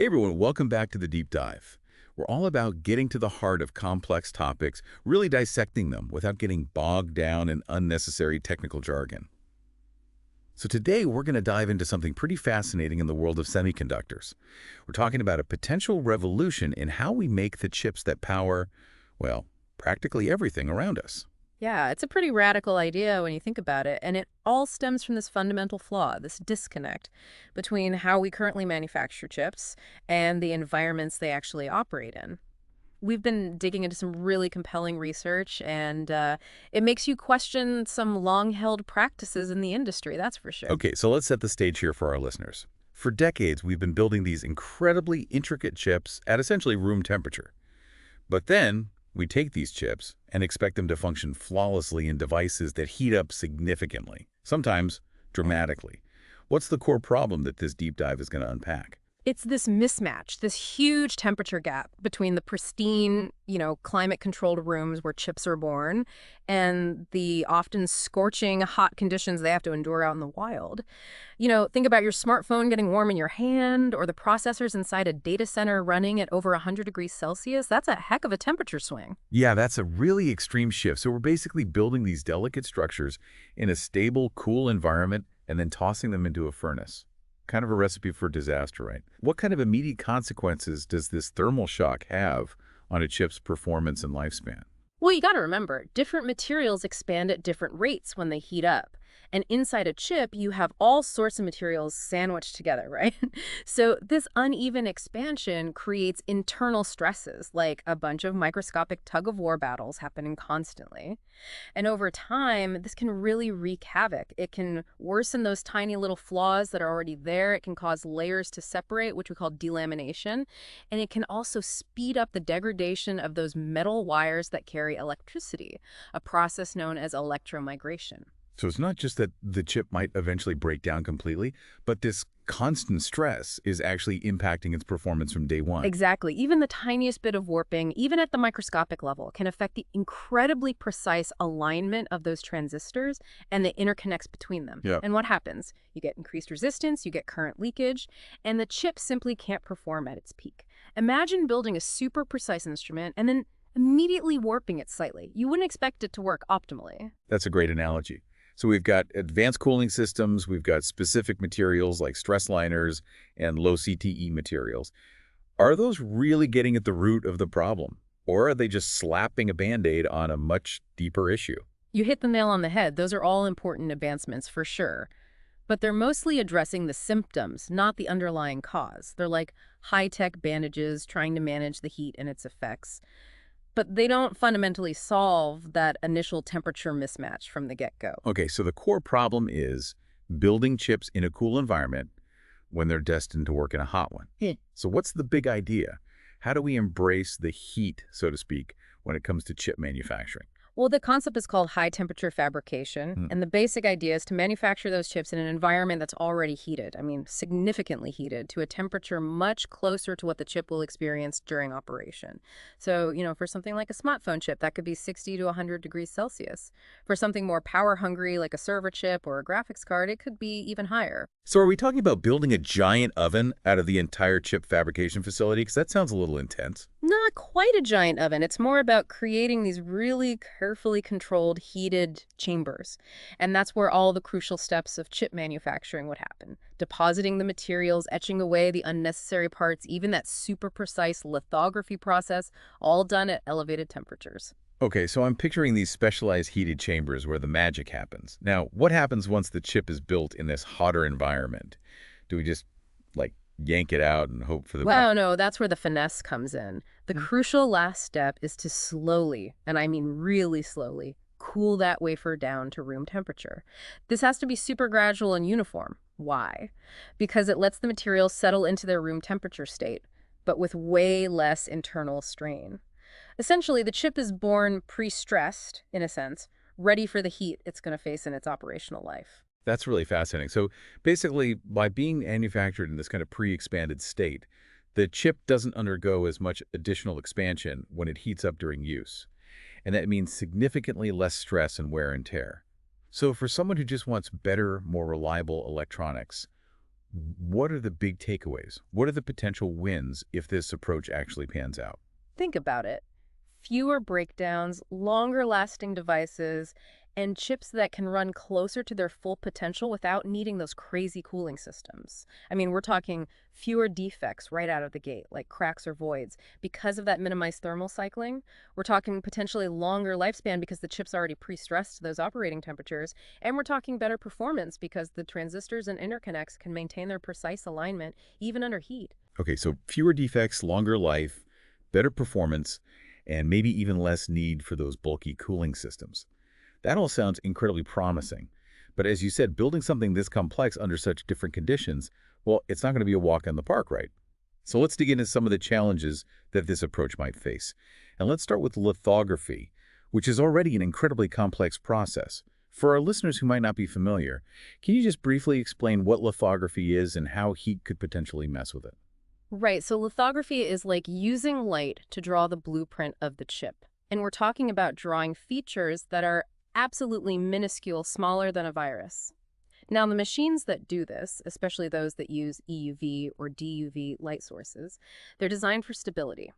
Hey everyone, welcome back to the Deep Dive. We're all about getting to the heart of complex topics, really dissecting them without getting bogged down in unnecessary technical jargon. So today we're going to dive into something pretty fascinating in the world of semiconductors. We're talking about a potential revolution in how we make the chips that power, well, practically everything around us. Yeah, it's a pretty radical idea when you think about it, and it all stems from this fundamental flaw, this disconnect between how we currently manufacture chips and the environments they actually operate in. We've been digging into some really compelling research, and it makes you question some long-held practices in the industry, that's for sure. Okay, so let's set the stage here for our listeners. For decades, we've been building these incredibly intricate chips at essentially room temperature. But then we take these chips and expect them to function flawlessly in devices that heat up significantly, sometimes dramatically. What's the core problem that this deep dive is going to unpack? It's this mismatch, this huge temperature gap between the pristine, climate-controlled rooms where chips are born and the often scorching hot conditions they have to endure out in the wild. Think about your smartphone getting warm in your hand or the processors inside a data center running at over 100 degrees Celsius. That's a heck of a temperature swing. Yeah, that's a really extreme shift. So we're basically building these delicate structures in a stable, cool environment and then tossing them into a furnace. Kind of a recipe for disaster, right? What kind of immediate consequences does this thermal shock have on a chip's performance and lifespan? Well, you got to remember, different materials expand at different rates when they heat up. And inside a chip, you have all sorts of materials sandwiched together, right? So this uneven expansion creates internal stresses, like a bunch of microscopic tug-of-war battles happening constantly. And over time, this can really wreak havoc. It can worsen those tiny little flaws that are already there. It can cause layers to separate, which we call delamination. And it can also speed up the degradation of those metal wires that carry electricity, a process known as electromigration. So it's not just that the chip might eventually break down completely, but this constant stress is actually impacting its performance from day one. Exactly. Even the tiniest bit of warping, even at the microscopic level, can affect the incredibly precise alignment of those transistors and the interconnects between them. Yeah. And what happens? You get increased resistance, you get current leakage, and the chip simply can't perform at its peak. Imagine building a super precise instrument and then immediately warping it slightly. You wouldn't expect it to work optimally. That's a great analogy. So we've got advanced cooling systems, we've got specific materials like stress liners and low CTE materials. Are those really getting at the root of the problem? Or are they just slapping a Band-Aid on a much deeper issue? You hit the nail on the head. Those are all important advancements for sure. But they're mostly addressing the symptoms, not the underlying cause. They're like high-tech bandages trying to manage the heat and its effects. But they don't fundamentally solve that initial temperature mismatch from the get-go. Okay, so the core problem is building chips in a cool environment when they're destined to work in a hot one. So what's the big idea? How do we embrace the heat, so to speak, when it comes to chip manufacturing? Well, the concept is called high-temperature fabrication, and the basic idea is to manufacture those chips in an environment that's already heated, significantly heated, to a temperature much closer to what the chip will experience during operation. So, for something like a smartphone chip, that could be 60 to 100 degrees Celsius. For something more power-hungry, like a server chip or a graphics card, it could be even higher. So are we talking about building a giant oven out of the entire chip fabrication facility? Because that sounds a little intense. Not quite a giant oven. It's more about creating these really carefully controlled heated chambers. And that's where all the crucial steps of chip manufacturing would happen. Depositing the materials, etching away the unnecessary parts, even that super precise lithography process, all done at elevated temperatures. Okay, so I'm picturing these specialized heated chambers where the magic happens. Now, what happens once the chip is built in this hotter environment? Do we just, like, yank it out and hope for the best? Well, no, that's where the finesse comes in. The crucial last step is to slowly, and I mean really slowly, cool that wafer down to room temperature. This has to be super gradual and uniform. Why? Because it lets the materials settle into their room temperature state, but with way less internal strain. Essentially, the chip is born pre-stressed, in a sense, ready for the heat it's going to face in its operational life. That's really fascinating. So basically, by being manufactured in this kind of pre-expanded state, the chip doesn't undergo as much additional expansion when it heats up during use. And that means significantly less stress and wear and tear. So for someone who just wants better, more reliable electronics, What are the big takeaways? What are the potential wins if this approach actually pans out? Think about it. Fewer breakdowns, longer lasting devices, and chips that can run closer to their full potential without needing those crazy cooling systems. I mean, we're talking fewer defects right out of the gate, like cracks or voids, because of that minimized thermal cycling. We're talking potentially longer lifespan because the chip's already pre-stressed to those operating temperatures. And we're talking better performance because the transistors and interconnects can maintain their precise alignment even under heat. Okay, so fewer defects, longer life, better performance, and maybe even less need for those bulky cooling systems. That all sounds incredibly promising. But as you said, building something this complex under such different conditions, well, it's not going to be a walk in the park, right? So let's dig into some of the challenges that this approach might face. And let's start with lithography, which is already an incredibly complex process. For our listeners who might not be familiar, can you just briefly explain what lithography is and how heat could potentially mess with it? Right, so lithography is like using light to draw the blueprint of the chip. And we're talking about drawing features that are absolutely minuscule, smaller than a virus. Now, the machines that do this, especially those that use EUV or DUV light sources, they're designed for stability.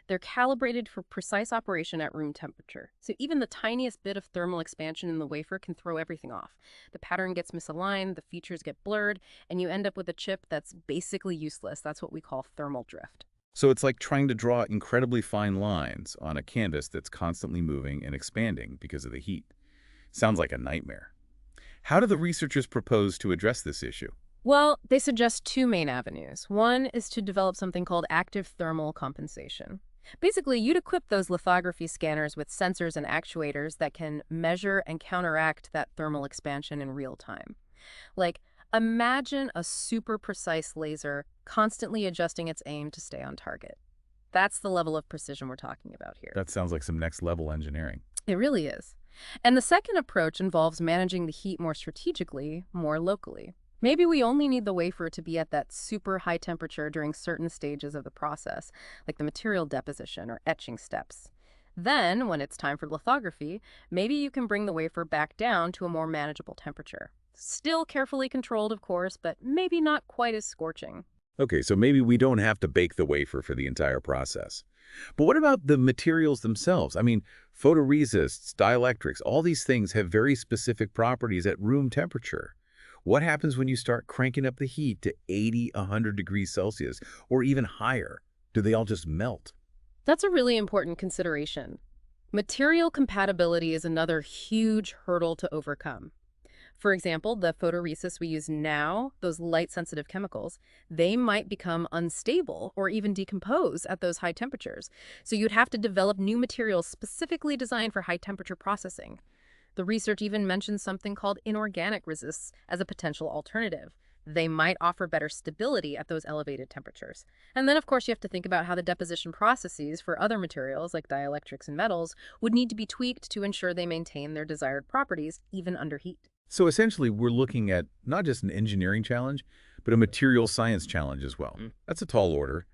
They're calibrated for precise operation at room temperature. So even the tiniest bit of thermal expansion in the wafer can throw everything off. The pattern gets misaligned, the features get blurred, and you end up with a chip that's basically useless. That's what we call thermal drift. So it's like trying to draw incredibly fine lines on a canvas that's constantly moving and expanding because of the heat. Sounds like a nightmare. How do the researchers propose to address this issue? Well, they suggest two main avenues. One is to develop something called active thermal compensation. Basically, you'd equip those lithography scanners with sensors and actuators that can measure and counteract that thermal expansion in real time. Like, imagine a super precise laser constantly adjusting its aim to stay on target. That's the level of precision we're talking about here. That sounds like some next-level engineering. It really is. And the second approach involves managing the heat more strategically, more locally. Maybe we only need the wafer to be at that super high temperature during certain stages of the process, like the material deposition or etching steps. Then, when it's time for lithography, maybe you can bring the wafer back down to a more manageable temperature. Still carefully controlled, of course, but maybe not quite as scorching. Okay, so maybe we don't have to bake the wafer for the entire process. But what about the materials themselves? I mean, photoresists, dielectrics, all these things have very specific properties at room temperature. What happens when you start cranking up the heat to 80, 100 degrees Celsius, or even higher? Do they all just melt? That's a really important consideration. Material compatibility is another huge hurdle to overcome. For example, the photoresist we use now, those light-sensitive chemicals, they might become unstable or even decompose at those high temperatures. So you'd have to develop new materials specifically designed for high-temperature processing. The research even mentions something called inorganic resists as a potential alternative. They might offer better stability at those elevated temperatures. And then, of course, you have to think about how the deposition processes for other materials like dielectrics and metals would need to be tweaked to ensure they maintain their desired properties even under heat. So essentially, we're looking at not just an engineering challenge, but a material science challenge as well. That's a tall order.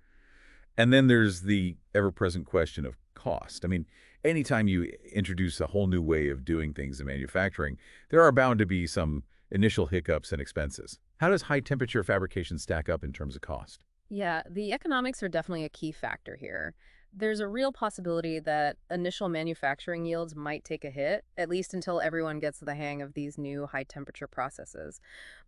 And then there's the ever-present question of cost. I mean, anytime you introduce a whole new way of doing things in manufacturing, there are bound to be some initial hiccups and expenses. How does high-temperature fabrication stack up in terms of cost? Yeah, the economics are definitely a key factor here. There's a real possibility that initial manufacturing yields might take a hit, at least until everyone gets the hang of these new high-temperature processes.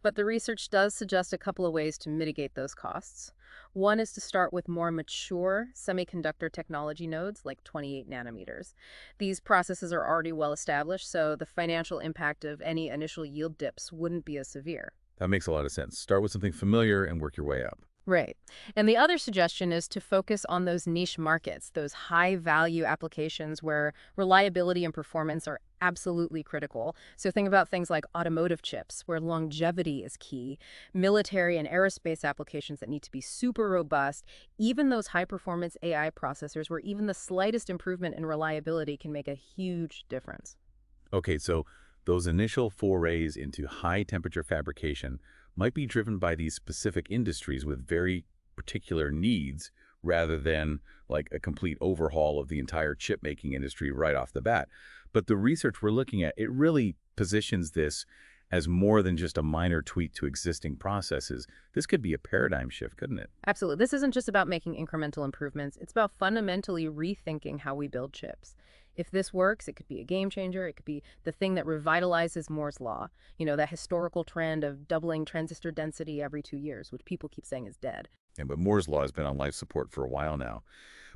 But the research does suggest a couple of ways to mitigate those costs. One is to start with more mature semiconductor technology nodes, like 28 nanometers. These processes are already well established, so the financial impact of any initial yield dips wouldn't be as severe. That makes a lot of sense. Start with something familiar and work your way up. Right. And the other suggestion is to focus on those niche markets, those high-value applications where reliability and performance are absolutely critical. So think about things like automotive chips, where longevity is key, military and aerospace applications that need to be super robust, even those high-performance AI processors where even the slightest improvement in reliability can make a huge difference. Okay, so those initial forays into high-temperature fabrication might be driven by these specific industries with very particular needs rather than like a complete overhaul of the entire chip-making industry right off the bat. But the research we're looking at, it really positions this as more than just a minor tweak to existing processes, this could be a paradigm shift, couldn't it? Absolutely. This isn't just about making incremental improvements. It's about fundamentally rethinking how we build chips. If this works, it could be a game changer. It could be the thing that revitalizes Moore's law. That historical trend of doubling transistor density every 2 years, which people keep saying is dead. And but Moore's law has been on life support for a while now.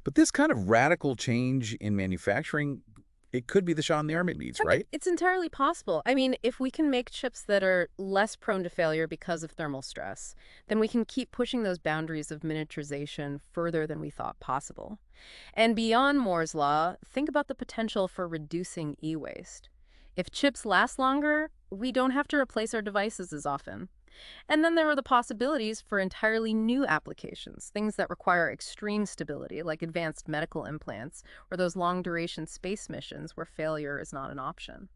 But this kind of radical change in manufacturing, it could be the shot in the arm it needs, right? It's entirely possible. I mean, if we can make chips that are less prone to failure because of thermal stress, then we can keep pushing those boundaries of miniaturization further than we thought possible. And beyond Moore's law, think about the potential for reducing e-waste. If chips last longer, we don't have to replace our devices as often. And then there are the possibilities for entirely new applications, things that require extreme stability, like advanced medical implants or those long-duration space missions where failure is not an option.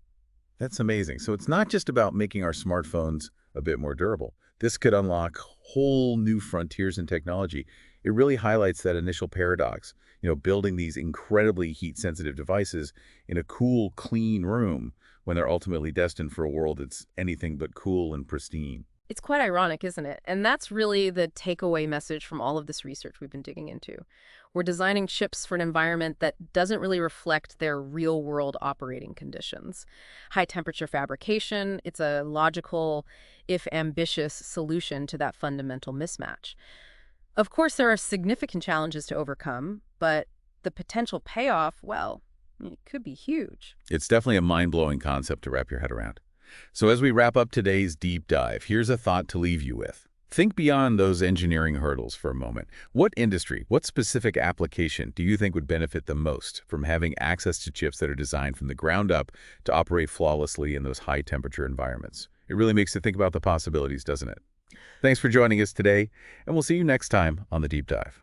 That's amazing. So it's not just about making our smartphones a bit more durable. This could unlock whole new frontiers in technology. It really highlights that initial paradox, building these incredibly heat-sensitive devices in a cool, clean room when they're ultimately destined for a world that's anything but cool and pristine. It's quite ironic, isn't it? And that's really the takeaway message from all of this research we've been digging into. We're designing chips for an environment that doesn't really reflect their real-world operating conditions. High-temperature fabrication, it's a logical, if ambitious, solution to that fundamental mismatch. Of course, there are significant challenges to overcome, but the potential payoff, well, it could be huge. It's definitely a mind-blowing concept to wrap your head around. So as we wrap up today's deep dive, here's a thought to leave you with. Think beyond those engineering hurdles for a moment. What industry, what specific application do you think would benefit the most from having access to chips that are designed from the ground up to operate flawlessly in those high-temperature environments? It really makes you think about the possibilities, doesn't it? Thanks for joining us today, and we'll see you next time on The Deep Dive.